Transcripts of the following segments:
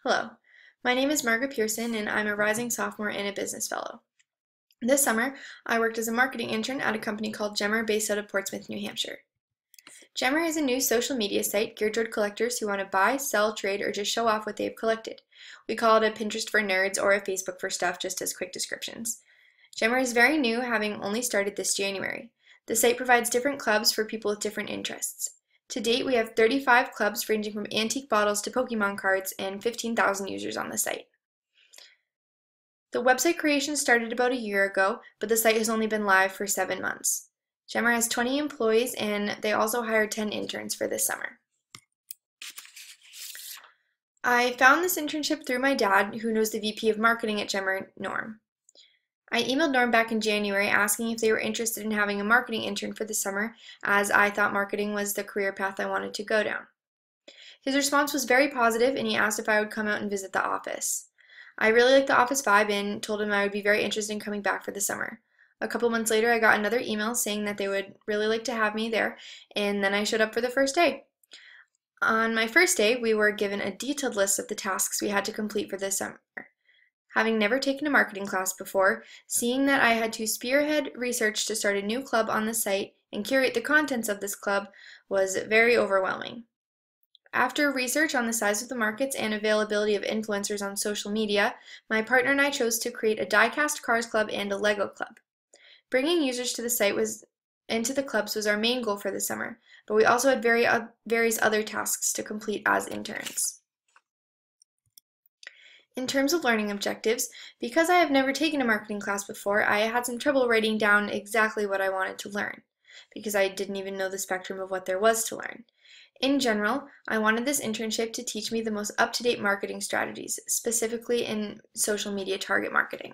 Hello, my name is Margaret Pearson and I'm a rising sophomore and a business fellow. This summer, I worked as a marketing intern at a company called Gemmer based out of Portsmouth, New Hampshire. Gemmer is a new social media site geared toward collectors who want to buy, sell, trade, or just show off what they've collected. We call it a Pinterest for nerds or a Facebook for stuff, just as quick descriptions. Gemmer is very new, having only started this January. The site provides different clubs for people with different interests. To date, we have 35 clubs ranging from antique bottles to Pokemon cards and 15,000 users on the site. The website creation started about a year ago, but the site has only been live for 7 months. Gemmer has 20 employees and they also hired 10 interns for this summer. I found this internship through my dad, who knows the VP of marketing at Gemmer, Norm. I emailed Norm back in January asking if they were interested in having a marketing intern for the summer, as I thought marketing was the career path I wanted to go down. His response was very positive, and he asked if I would come out and visit the office. I really liked the office vibe and told him I would be very interested in coming back for the summer. A couple months later, I got another email saying that they would really like to have me there, and then I showed up for the first day. On my first day, we were given a detailed list of the tasks we had to complete for this summer. Having never taken a marketing class before, seeing that I had to spearhead research to start a new club on the site and curate the contents of this club was very overwhelming. After research on the size of the markets and availability of influencers on social media, my partner and I chose to create a die-cast cars club and a Lego club. Bringing users to the site into the clubs was our main goal for the summer, but we also had various other tasks to complete as interns. In terms of learning objectives, because I have never taken a marketing class before, I had some trouble writing down exactly what I wanted to learn, because I didn't even know the spectrum of what there was to learn. In general, I wanted this internship to teach me the most up-to-date marketing strategies, specifically in social media target marketing.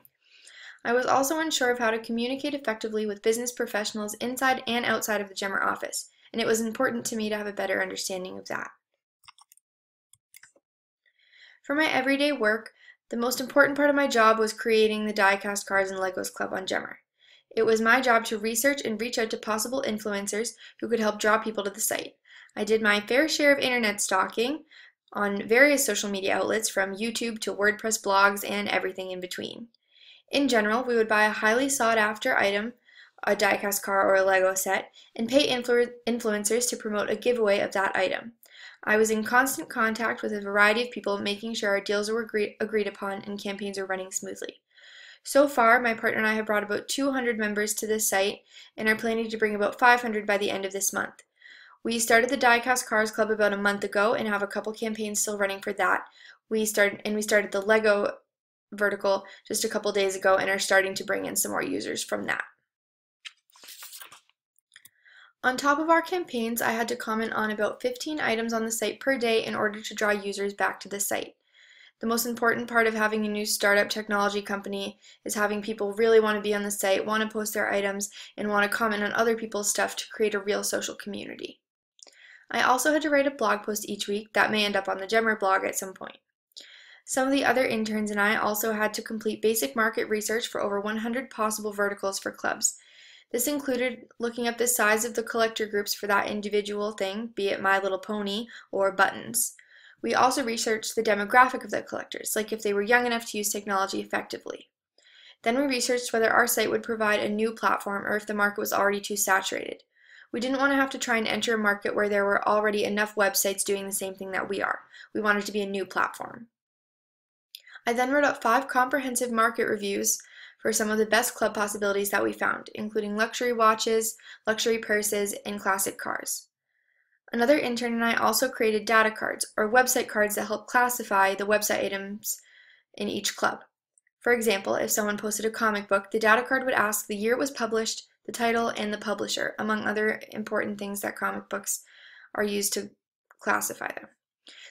I was also unsure of how to communicate effectively with business professionals inside and outside of the Gemmer office, and it was important to me to have a better understanding of that. For my everyday work, the most important part of my job was creating the die-cast cards and Legos club on Gemmer. It was my job to research and reach out to possible influencers who could help draw people to the site. I did my fair share of internet stalking on various social media outlets, from YouTube to WordPress blogs and everything in between. In general, we would buy a highly sought-after item, a die-cast car or a Lego set, and pay influencers to promote a giveaway of that item. I was in constant contact with a variety of people, making sure our deals were agreed upon and campaigns were running smoothly. So far, my partner and I have brought about 200 members to this site and are planning to bring about 500 by the end of this month. We started the Die-Cast Cars Club about a month ago and have a couple campaigns still running for that. We started the Lego vertical just a couple days ago and are starting to bring in some more users from that. On top of our campaigns, I had to comment on about 15 items on the site per day in order to draw users back to the site. The most important part of having a new startup technology company is having people really want to be on the site, want to post their items, and want to comment on other people's stuff to create a real social community. I also had to write a blog post each week that may end up on the Gemmer blog at some point. Some of the other interns and I also had to complete basic market research for over 100 possible verticals for clubs. This included looking up the size of the collector groups for that individual thing, be it My Little Pony or buttons. We also researched the demographic of the collectors, like if they were young enough to use technology effectively. Then we researched whether our site would provide a new platform or if the market was already too saturated. We didn't want to have to try and enter a market where there were already enough websites doing the same thing that we are. We wanted to be a new platform. I then wrote up 5 comprehensive market reviews for some of the best club possibilities that we found, including luxury watches, luxury purses, and classic cars. Another intern and I also created data cards, or website cards that help classify the website items in each club. For example, if someone posted a comic book, the data card would ask the year it was published, the title, and the publisher, among other important things that comic books are used to classify them.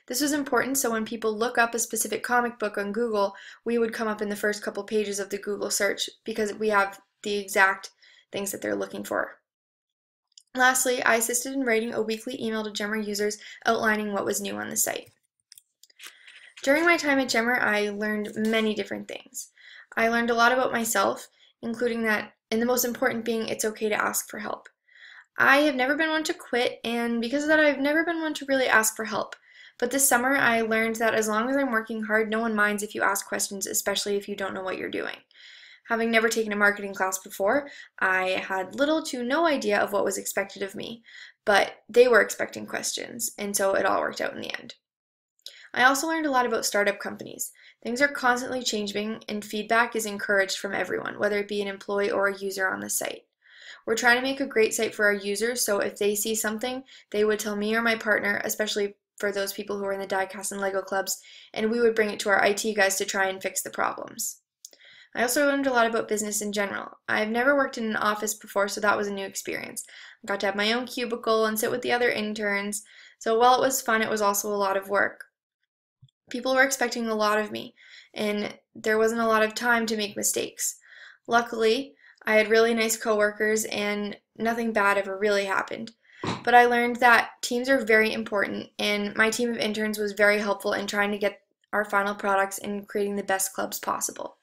This was important so when people look up a specific comic book on Google, we would come up in the first couple pages of the Google search because we have the exact things that they're looking for. Lastly, I assisted in writing a weekly email to Gemmer users outlining what was new on the site. During my time at Gemmer, I learned many different things. I learned a lot about myself, including that, and the most important being, it's okay to ask for help. I have never been one to quit, and because of that, I've never been one to really ask for help. But this summer, I learned that as long as I'm working hard, no one minds if you ask questions, especially if you don't know what you're doing. Having never taken a marketing class before, I had little to no idea of what was expected of me, but they were expecting questions, and so it all worked out in the end. I also learned a lot about startup companies. Things are constantly changing, and feedback is encouraged from everyone, whether it be an employee or a user on the site. We're trying to make a great site for our users, so if they see something, they would tell me or my partner, especially for those people who are in the die-cast and Lego clubs, and we would bring it to our IT guys to try and fix the problems. I also learned a lot about business in general. I've never worked in an office before, so that was a new experience. I got to have my own cubicle and sit with the other interns, so while it was fun, it was also a lot of work. People were expecting a lot of me, and there wasn't a lot of time to make mistakes. Luckily, I had really nice coworkers and nothing bad ever really happened. But I learned that teams are very important, and my team of interns was very helpful in trying to get our final products and creating the best clubs possible.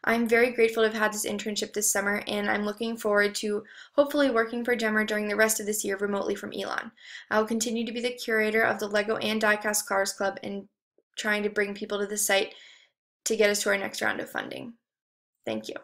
I'm very grateful to have had this internship this summer, and I'm looking forward to hopefully working for Gemmer during the rest of this year remotely from Elon. I will continue to be the curator of the Lego and Diecast Cars Club and trying to bring people to the site to get us to our next round of funding. Thank you.